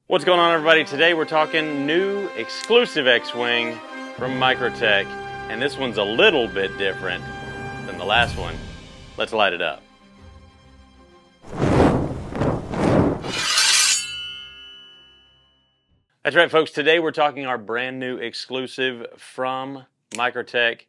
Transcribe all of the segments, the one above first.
What's going on, everybody? Today we're talking new exclusive X-Wing from Microtech, and this one's a little bit different than the last one. Let's light it up. That's right, folks. Today we're talking our brand new exclusive from Microtech,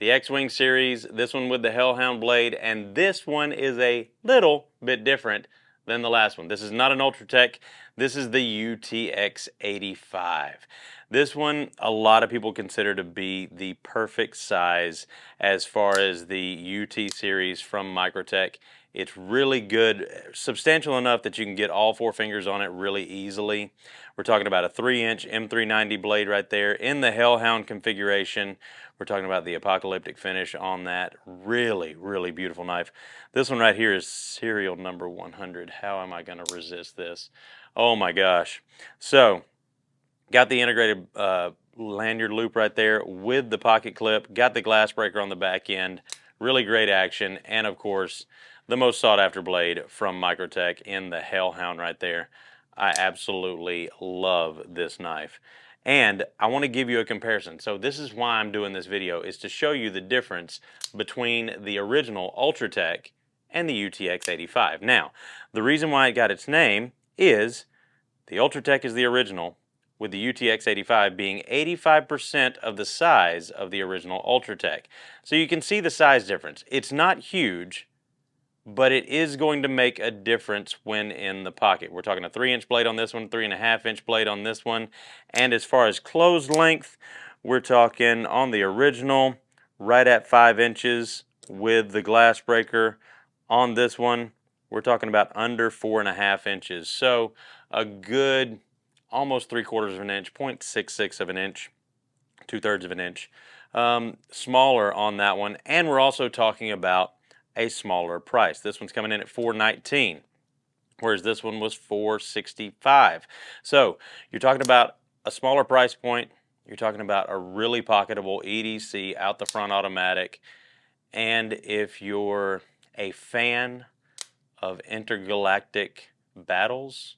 the X-Wing series, this one with the Hellhound blade, and this one is a little bit different than the last one. This is not an Ultratech. This is the UTX-85. This one, a lot of people consider to be the perfect size as far as the UT series from Microtech. It's really good, substantial enough that you can get all four fingers on it really easily. We're talking about a 3-inch M390 blade right there in the Hellhound configuration. We're talking about the apocalyptic finish on that. Really, really beautiful knife. This one right here is serial number 100. How am I going to resist this? Oh my gosh. So, got the integrated lanyard loop right there with the pocket clip. Got the glass breaker on the back end. Really great action. And of course, the most sought after blade from Microtech in the Hellhound right there. I absolutely love this knife. And I want to give you a comparison. So this is why I'm doing this video, is to show you the difference between the original Ultratech and the UTX-85. Now, the reason why it got its name is the Ultratech is the original, with the UTX-85 being 85% of the size of the original Ultratech. So you can see the size difference. It's not huge, but it is going to make a difference when in the pocket. We're talking a 3-inch blade on this one, 3.5-inch blade on this one. And as far as closed length, we're talking on the original right at 5 inches with the glass breaker. On this one, we're talking about under 4.5 inches. So a good almost 3/4 of an inch, 0.66 of an inch, 2/3 of an inch, smaller on that one. And we're also talking about a smaller price. This one's coming in at $419, whereas this one was $465. So you're talking about a smaller price point. You're talking about a really pocketable EDC out the front automatic. And if you're a fan of intergalactic battles,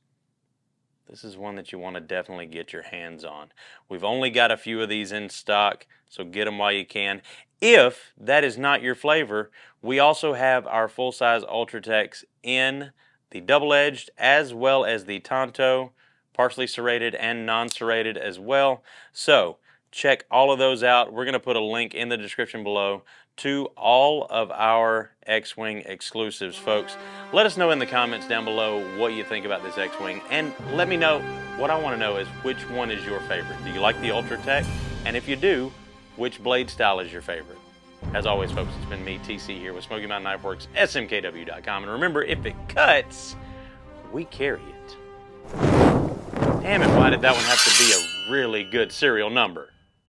this is one that you want to definitely get your hands on. We've only got a few of these in stock, so get them while you can. If that is not your flavor, we also have our full-size Ultratechs in the double-edged as well as the Tonto, partially serrated and non-serrated as well. So check all of those out. We're going to put a link in the description below to all of our X-Wing exclusives, folks. Let us know in the comments down below what you think about this X-Wing, and let me know. What I want to know is which one is your favorite. Do you like the Ultratech? And if you do, which blade style is your favorite? As always, folks, it's been me, TC, here with Smoky Mountain Knife Works, smkw.com. And remember, if it cuts, we carry it. Damn it, why did that one have to be a really good serial number?